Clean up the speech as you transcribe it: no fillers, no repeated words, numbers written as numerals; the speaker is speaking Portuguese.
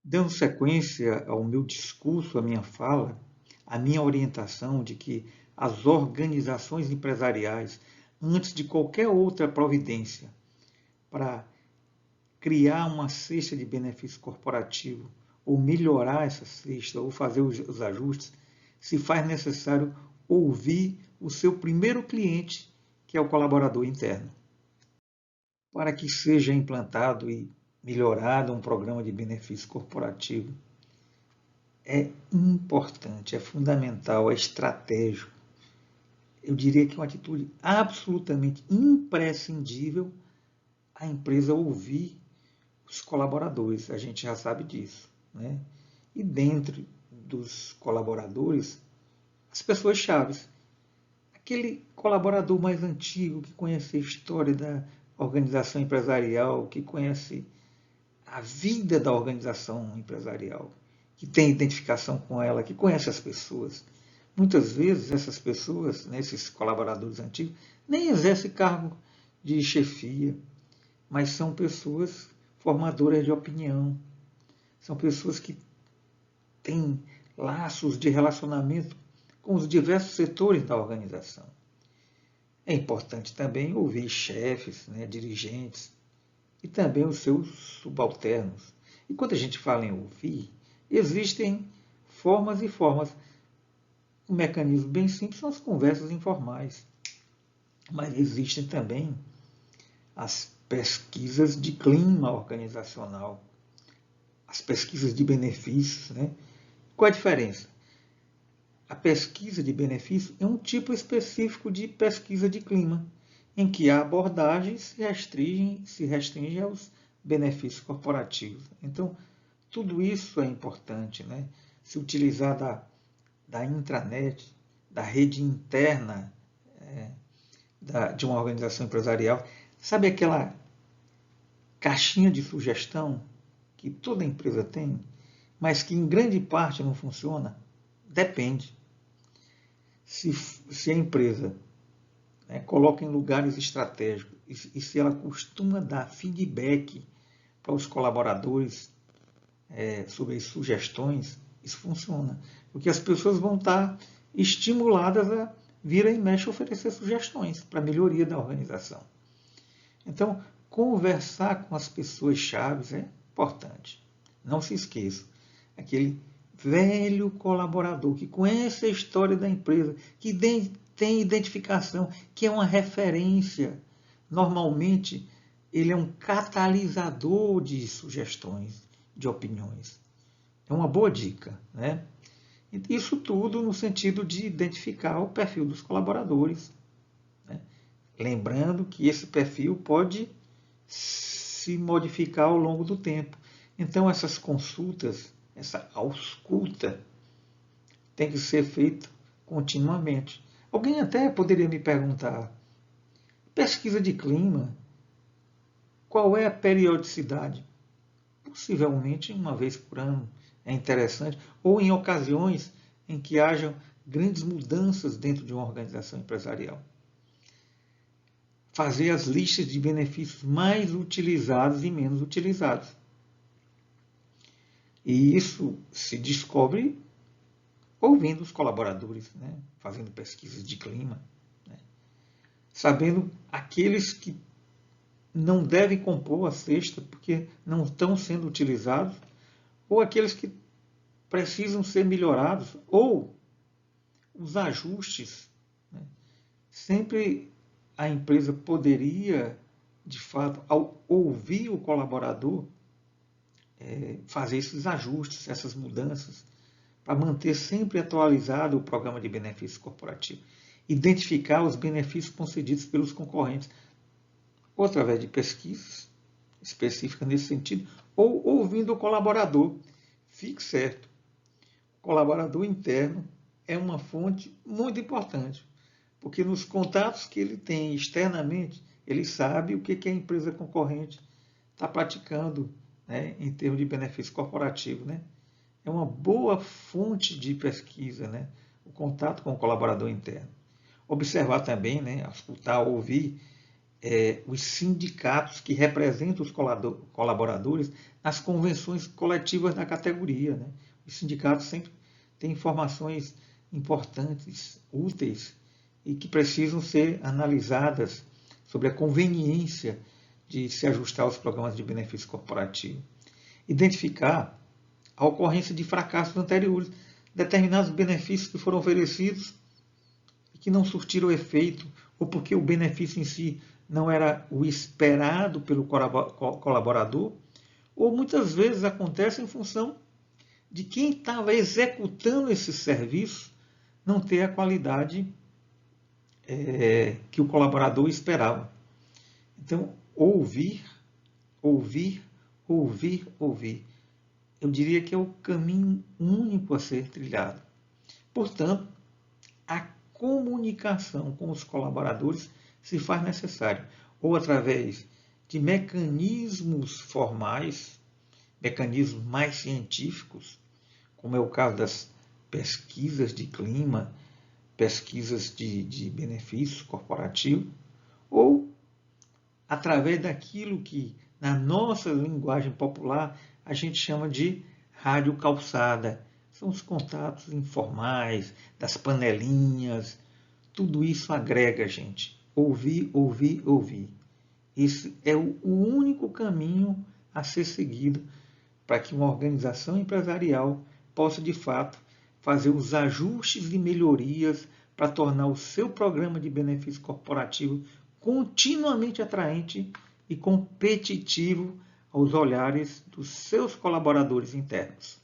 Dando sequência ao meu discurso, à minha fala, a minha orientação de que as organizações empresariais, antes de qualquer outra providência para criar uma cesta de benefício corporativo, ou melhorar essa cesta, ou fazer os ajustes, se faz necessário ouvir o seu primeiro cliente, que é o colaborador interno. Para que seja implantado e melhorado um programa de benefício corporativo, é importante, é fundamental, é estratégico. Eu diria que é uma atitude absolutamente imprescindível a empresa ouvir os colaboradores, a gente já sabe disso, né? E dentro dos colaboradores, as pessoas chaves. Aquele colaborador mais antigo que conhece a história da organização empresarial, que conhece a vida da organização empresarial, que tem identificação com ela, que conhece as pessoas. Muitas vezes essas pessoas, né, esses colaboradores antigos, nem exercem cargo de chefia, mas são pessoas formadoras de opinião, são pessoas que têm laços de relacionamento com os diversos setores da organização. É importante também ouvir chefes, né, dirigentes e também os seus subalternos. E quando a gente fala em ouvir, existem formas e formas. Um mecanismo bem simples são as conversas informais, mas existem também as pesquisas de clima organizacional, as pesquisas de benefícios, né? Qual a diferença? A pesquisa de benefício é um tipo específico de pesquisa de clima, em que a abordagem se restringe aos benefícios corporativos. Então, tudo isso é importante, né? Se utilizar da intranet, da rede interna de uma organização empresarial. Sabe aquela caixinha de sugestão que toda empresa tem, mas que em grande parte não funciona? Depende. Se a empresa, né, coloca em lugares estratégicos e se ela costuma dar feedback para os colaboradores sobre as sugestões, isso funciona. Porque as pessoas vão estar estimuladas a vir e mexe oferecer sugestões para a melhoria da organização. Então, conversar com as pessoas chaves é importante. Não se esqueça, aquele velho colaborador que conhece a história da empresa, que tem identificação, que é uma referência. Normalmente, ele é um catalisador de sugestões, de opiniões. É uma boa dica, né? Isso tudo no sentido de identificar o perfil dos colaboradores, né? Lembrando que esse perfil pode se modificar ao longo do tempo. Então, essas consultas, essa ausculta, tem que ser feita continuamente. Alguém até poderia me perguntar: pesquisa de clima, qual é a periodicidade? Possivelmente uma vez por ano é interessante, ou em ocasiões em que hajam grandes mudanças dentro de uma organização empresarial. Fazer as listas de benefícios mais utilizados e menos utilizados. E isso se descobre ouvindo os colaboradores, né? Fazendo pesquisas de clima, né? Sabendo aqueles que não devem compor a cesta porque não estão sendo utilizados, ou aqueles que precisam ser melhorados, ou os ajustes, né? Sempre a empresa poderia, de fato, ao ouvir o colaborador, fazer esses ajustes, essas mudanças, para manter sempre atualizado o programa de benefício corporativo. Identificar os benefícios concedidos pelos concorrentes, ou através de pesquisas específicas nesse sentido, ou ouvindo o colaborador. Fique certo, o colaborador interno é uma fonte muito importante, porque nos contatos que ele tem externamente, ele sabe o que a empresa concorrente está praticando, né, em termos de benefício corporativo, né? É uma boa fonte de pesquisa, né, o contato com o colaborador interno. Observar também, né, escutar, ouvir os sindicatos que representam os colaboradores nas convenções coletivas da categoria, né? Os sindicatos sempre têm informações importantes, úteis e que precisam ser analisadas sobre a conveniência de se ajustar aos programas de benefício corporativo. Identificar a ocorrência de fracassos anteriores, determinados benefícios que foram oferecidos e que não surtiram efeito, ou porque o benefício em si não era o esperado pelo colaborador, ou muitas vezes acontece em função de quem estava executando esse serviço não ter a qualidade que o colaborador esperava. Então, ouvir, ouvir, ouvir, ouvir. Eu diria que é o caminho único a ser trilhado. Portanto, a comunicação com os colaboradores se faz necessária, ou através de mecanismos formais, mecanismos mais científicos, como é o caso das pesquisas de clima, pesquisas de benefício corporativo, ou através daquilo que, na nossa linguagem popular, a gente chama de rádio calçada. São os contatos informais, das panelinhas, tudo isso agrega, gente. Ouvir, ouvir, ouvir. Esse é o único caminho a ser seguido para que uma organização empresarial possa, de fato, fazer os ajustes e melhorias para tornar o seu programa de benefício corporativo continuamente atraente e competitivo aos olhares dos seus colaboradores internos.